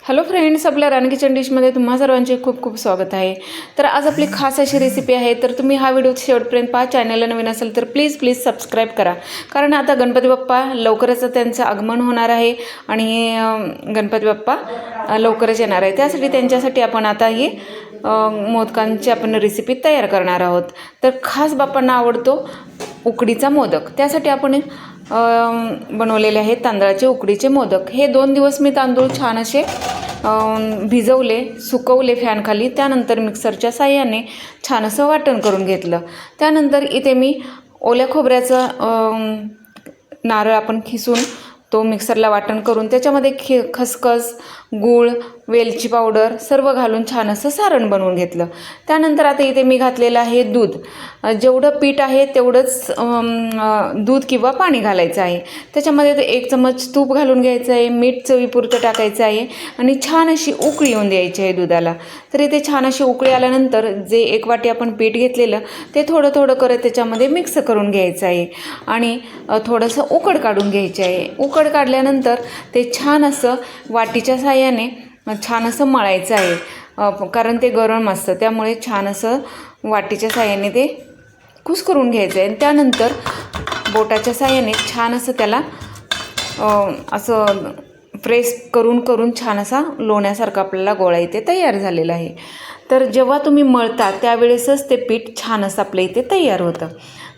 Hello friends, आपल्या राणी kitchen डिशमध्ये तुम्हा सर्वांचे खूप खूप स्वागत आहे। तर आज आपली खास अशी रेसिपी आहे, तर तुम्ही हा व्हिडिओ शेवटपर्यंत पहा। चॅनलला नवीन असेल तर प्लीज सबस्क्राईब करा, कारण आता गणपती बाप्पा लवकरच त्यांचं आगमन होणार आहे आणि गणपती बाप्पा लवकरच येणार आहे। त्यासाठी त्यांच्यासाठी आपण आता ही मोदकांची आपण रेसिपी तयार करणार आहोत। तर खास बाप्पांना आवडतो उकडीचा मोदक, त्यासाठी आपण बनवलेले आहेत तांदळाचे उकडीचे मोदक। हे 2 दिवस मी तांदूळ छान असे भिजवले, सुकवले फॅनखाली, त्यानंतर मिक्सरच्या साहाय्याने छान असं वाटण करून घेतलं। त्यानंतर इथे मी ओल्या खोबऱ्याचं नारळ आपण खिसून तो मिक्सरला वाटण करून त्याच्यामध्ये खसखस, गूळ, वेलची पावडर सर्व घालून छान असं सारण बनवून घेतलं। त्यानंतर आता इथे मी घातलेलं आहे दूध। जेवढं पीठ आहे तेवढंच दूध किंवा पाणी घालायचं आहे। त्याच्यामध्ये 1 चमच तूप घालून घ्यायचं आहे, मीठ चवीपुरतं टाकायचं आहे आणि छान अशी उकळी येऊन द्यायची आहे दुधाला। तर इथे छान अशी उकळी आल्यानंतर जे 1 वाटी आपण पीठ घेतलेलं ते थोडं थोडं करत त्याच्यामध्ये मिक्स करून घ्यायचं आहे आणि थोडंसं उकड काढून घ्यायची आहे। उकड काढल्यानंतर ते छान असं वाटीच्या साहाय्याने छान असं मळायचं आहे, कारण ते गरम असतं, त्यामुळे छान असं वाटीच्या साहाय्याने ते कुस्करून घ्यायचं आहे। आणि त्यानंतर बोटाच्या साहाय्याने छान असं त्याला असं प्रेस करून छान असा लोण्यासारखा आपल्याला गोळा इथे तयार झालेला आहे। तर जेव्हा तुम्ही मळता त्यावेळेसच ते पीठ छान असं आपल्या इथे तयार होतं।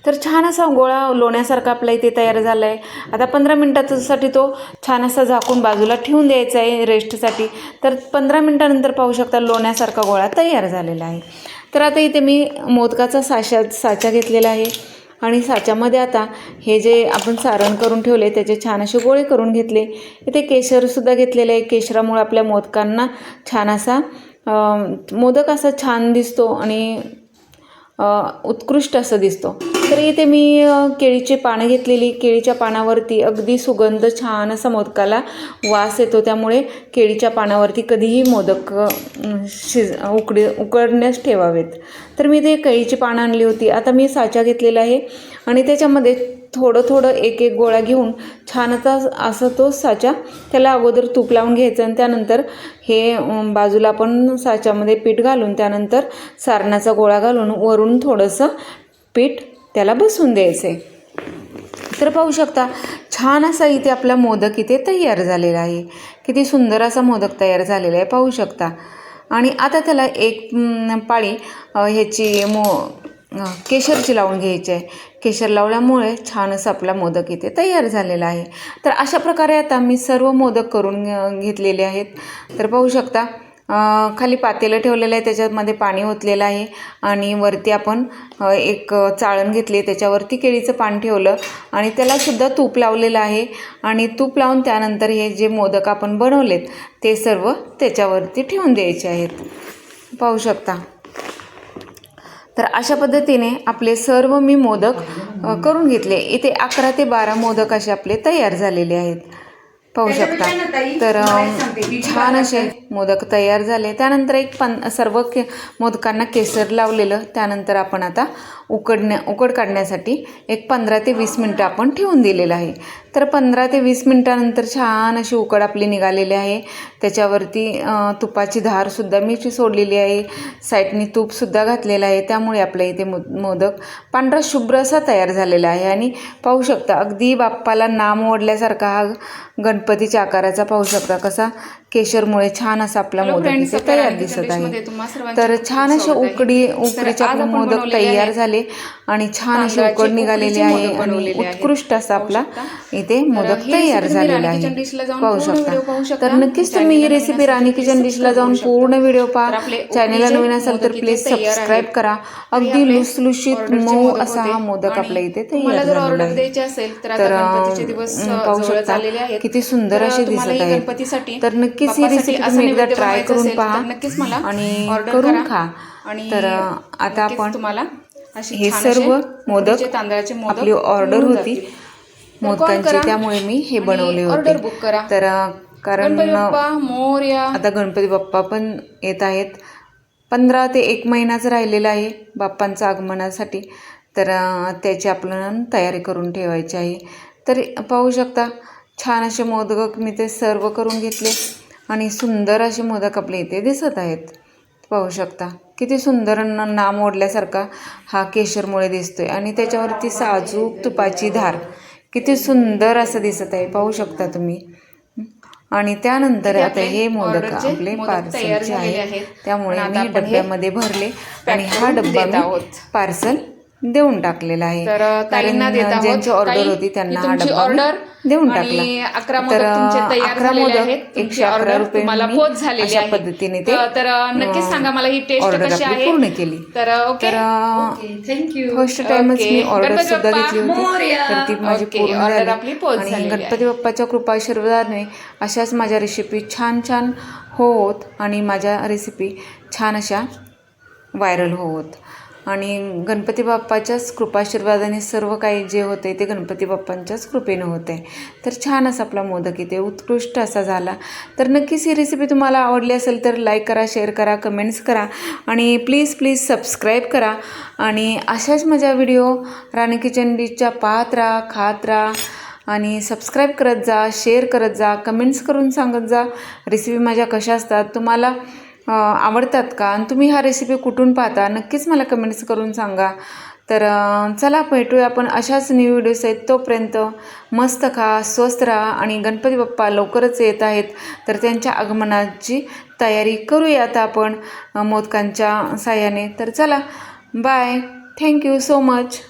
तर छान असा गोळा लोण्यासारखा आपल्या इथे तयार झाला आहे। आता 15 मिनिटासाठी तो छान असा झाकून बाजूला ठेवून द्यायचा आहे रेस्टसाठी। तर 15 मिनिटानंतर पाहू शकता लोण्यासारखा गोळा तयार झालेला आहे। तर आता इथे मी मोदकाचा साचा घेतलेला आहे आणि साच्यामध्ये आता हे जे आपण सारण करून ठेवले त्याचे छान असे गोळे करून घेतले। इथे केशरसुद्धा घेतलेलं आहे। केशरामुळे आपल्या मोदकांना छान असा मोदक असा छान दिसतो आणि उत्कृष्ट असं दिसतो। तर इथे मी केळीचे पानं घेतलेली, केळीच्या पानावरती अगदी सुगंध छान असा मोदकाला वास येतो, त्यामुळे केळीच्या पानावरती कधीही मोदक उकडण्यास ठेवावेत। तर मी ते केळीची पानं आणली होती। आता मी साचा घेतलेला आहे आणि त्याच्यामध्ये थोडं 1 गोळा घेऊन छान असं तो साचा त्याला अगोदर तूप लावून घ्यायचं आणि त्यानंतर हे बाजूला आपण साच्यामध्ये पीठ घालून त्यानंतर सारणाचा गोळा घालून वरून थोडंसं पीठ त्याला बसवून द्यायचं आहे। तर पाहू शकता छान असा इथे आपला मोदक इथे तयार झालेला आहे। किती सुंदर असा मोदक तयार झालेला आहे पाहू शकता। आणि आता त्याला 1 पाळी ह्याची केशरची लावून घ्यायची आहे। केशर लावल्यामुळे छान असं आपला मोदक इथे तयार झालेला आहे। तर अशा प्रकारे आता मी सर्व मोदक करून घेतलेले आहेत। तर पाहू शकता खाली पातेलं ठेवलेलं आहे, त्याच्यामध्ये पाणी ओतलेलं आहे आणि वरती आपण एक चाळण घेतली, त्याच्यावरती केळीचं पान ठेवलं आणि त्यालासुद्धा तूप लावलेलं आहे आणि तूप लावून त्यानंतर हे जे मोदक आपण बनवलेत ते सर्व त्याच्यावरती ठेवून द्यायचे आहेत पाहू शकता। तर अशा पद्धतीने आपले सर्व मी मोदक करून घेतले। इथे 11 ते 12 मोदक असे आपले तयार झालेले आहेत पाहू शकता। तर छान असे मोदक तयार झाले। त्यानंतर सर्व मोदकांना केसर लावलेलं, त्यानंतर आपण आता उकड काढण्यासाठी 15 ते 20 मिनटं आपण ठेवून दिलेलं आहे। तर 15 ते 20 मिनटानंतर छान अशी उकड आपली निघालेली आहे। त्याच्यावरती तुपाची धारसुद्धा मी सोडलेली आहे, साईडनी तूपसुद्धा घातलेलं आहे, त्यामुळे आपल्या इथे मोदक पांढरा शुभ्र असा तयार झालेला आहे। आणि पाहू शकता अगदी बाप्पाला नाम ओढल्यासारखा हा गणपतीच्या आकाराचा पाहू शकता कसा केशरमुळे छान असा आपला मोदक इथे तयार दिसत आहे। तर छान असे उकडीचे आपले मोदक तयार झाले आणि छान अशी उकड निघालेली आहे आणि उत्कृष्ट असा आपला इथे मोदक तयार झालेला आहे पाहू शकता। तर नक्कीच तुम्ही ही रेसिपी राणी किचन डिशला जाऊन पूर्ण व्हिडिओ पहा। चॅनलला नवीन असाल तर प्लीज सबस्क्राईब करा। अगदी लुसलुशीत मऊ असा हा मोदक आपल्या इथे तयार झालेला आहे। तर पाहू शकता किती सुंदर अशी दिसत आहे। तर नक्कीच ही रेसिपी तुम्ही एकदा ट्राय करून पहा आणि करून खा। तर आता आपण हे सर्व मोदक आपली ऑर्डर होती मोदकांची, त्यामुळे मी हे बनवले होते। तर कारण आता गणपती बाप्पा पण येत आहेत, 15 ते 1 महिनाच राहिलेला आहे बाप्पांच्या आगमनासाठी। तर त्याची आपल्याला तयारी करून ठेवायची आहे। तर पाहू शकता छान असे मोदक मी ते सर्व करून घेतले आणि सुंदर असे मोदक आपले इथे दिसत आहेत. पाहू शकता किती सुंदर नाम ओढल्यासारखा हा केशरमुळे दिसतोय आणि त्याच्यावरती साजूक तुपाची धार किती सुंदर असं दिसत आहे. पाहू शकता तुम्ही. आणि त्यानंतर आता हे मोदक आपले पार्सलचे आहेत, त्यामुळे मी डब्यामध्ये भरले आणि हा डब्बा मी पार्सल देऊन टाकलेला आहे. कारण ज्यांची ऑर्डर होती त्यांना हा डब्बा मी देऊन टाकला. तर 11 मोदक 111 रुपये मी अशा पद्धतीने ते तर नक्कीच सांगा मला ही टेस्ट ऑर्डर कशी आपली आहे. पूर्ण केली. तर थँक्यू. फर्स्ट टाइमच मी ऑर्डर सुद्धा घेतली होती, तर ती माझी पूर्ण झाली. आणि गणपती बाप्पाच्या कृपा आशीर्वादाने अशाच माझ्या रेसिपी छान छान होत आणि माझ्या रेसिपी छान अशा व्हायरल होत. आणि गणपती बाप्पाच्याच कृपाशीर्वादाने सर्व काही जे होते ते गणपती बाप्पांच्याच कृपेनं होते. तर छान असा आपला मोदक इथे उत्कृष्ट असा झाला. तर नक्कीच ही रेसिपी तुम्हाला आवडली असेल तर लाईक करा, शेअर करा, कमेंट्स करा आणि प्लीज सबस्क्राईब करा. आणि अशाच माझ्या व्हिडिओ राणी किचन डिशच्या पाहत राहा, खात राहा आणि सबस्क्राईब करत जा, शेअर करत जा, कमेंट्स करून सांगत जा रेसिपी माझ्या कशा असतात, तुम्हाला आवडतात का आणि तुम्ही हा रेसिपी कुठून पाहता नक्कीच मला कमेंट्स करून सांगा. तर चला भेटूया आपण अशाच न्यू व्हिडिओज आहेत. तोपर्यंत मस्त खा, स्वस्त राहा आणि गणपती बाप्पा लवकरच येत आहेत, तर त्यांच्या आगमनाची तयारी करूया आता आपण मोदकांच्या साह्याने. तर चला बाय, थँक्यू सो मच.